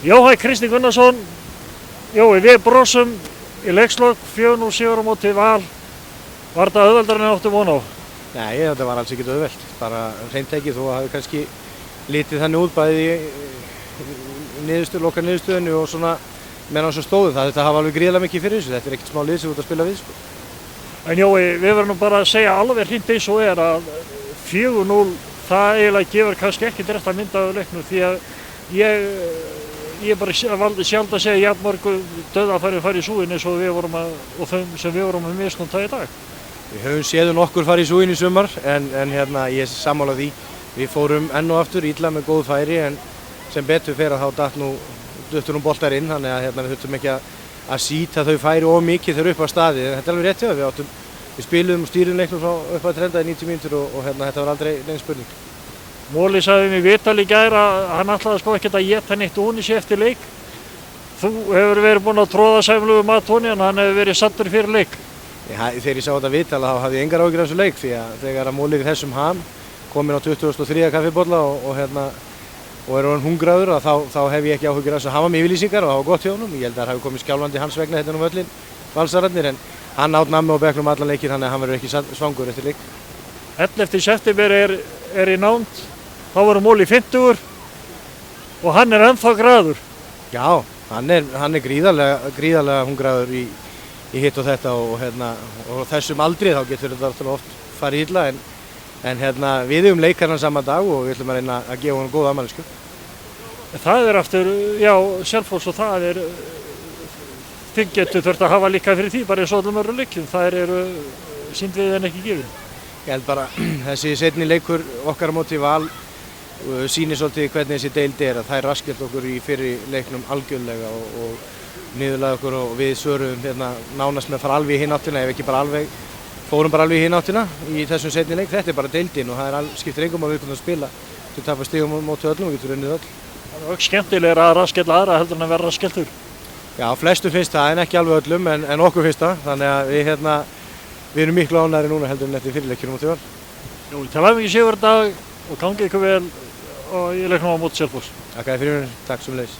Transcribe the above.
Jóhann Kristinn Gunnarsson, Jói, við brosum í leikslok, 4-0 sigur á móti Val. Var þetta auðveldara en áttu von á? Nei, þetta var alls ekkert auðvelt, bara hreint ekki þó að hafi kannski litið þannig út bæði í lokal niðurstöðunni og svona meðan svo stóðum. Þetta hafa alveg gríðarlega mikið fyrir þessu, þetta er ekkert smá lið sem út að spila við, sko. En Jói, við verðum nú bara að segja alveg hreint eins og að 4-0, það eiginlega gefur kannski ekki rétt að mynda á leiknum því að ég bara valdi sjálf að segja jafnmörgu dauðafæri fara í súginn eins og við vorum og þeim sem við vorum að misnota í dag. Við höfum séð nokkur fara í súginn í sumar en ég er sammála því. Við fórum enn og aftur illa með góð færi en sem betur fer að þá duttur nú boltar inn þannig að við þurftum ekki að sýta þau færi of mikið þegar upp á staði. En þetta er alveg rétt hjá við spiluðum og stýrum leiknum frá upp að 90 mínútur og þetta var aldrei nein spurning. Móli sagði mér í viðtali í gær að hann ætlaði sko ekkert að éta neitt ofan í sig eftir leik. Þú hefur verið búinn að tróða sæmilegu mat ofan í hann, hann hefur verið sattur fyrir leik. Þegar ég sá þetta viðtala þá hafði ég engar áhyggjur af þessu leik því að þegar Móli við þessum ham kom inn á 23. kaffibolla og er orðinn hungraður þá hef ég ekki áhyggjur af þessu. Hann var með yfirlýsingar og það var gott hjá honum. Ég held að það hafi komið skjálfandi hans vegna hérna völlinn, Valsararnir, en hann átt nammi á bekknum allan leikinn þannig að hann verður ekki svangur eftir leik. 11. september er í nánd. Þá verður Móli 50 og hann er ennþá graður. Já, hann er gríðarlega hungraður í hitt og þetta og þessum aldri þá getur þetta oft farið illa en við eigum leikarna saman dag og við ætlum að reyna að gefa honum góða afmælisgjöf. Það er aftur, já, Selfoss og það er þið getur þurft að hafa líka fyrir því bara eins og öllum öðrum leikjum. Það eru sýnd við en ekki gefin. Ég held bara þessi seinni leikur okkar á móti Val sýnir svolítið hvernig þessi deild er að það er raskelt okkur í fyrri leiknum algjörlega og niðurlaði okkur og við svöruðum nánast með að fara alveg í hinn áttina ef ekki bara fórum bara alveg í hinn áttina í þessum seinni leik. Þetta er bara deildin og það skiptir engum að við kunum að spila til að tapa stigum á móti öllum og getur unnið öll. Það er ekki skemmtilegra að raskella aðra heldur en að vera raskeltur. Já, flestum finnst það en ekki alveg öllum en okkur finnst það þannig að við erum miklu ánægðari núna heldur en eftir fyrirleikjunum á móti Val. Jú, til hamingju sigur í dag og gangi ykkur vel og ég leiknum á móti Selfoss. Takk fyrir mér, takk sömuleiðis.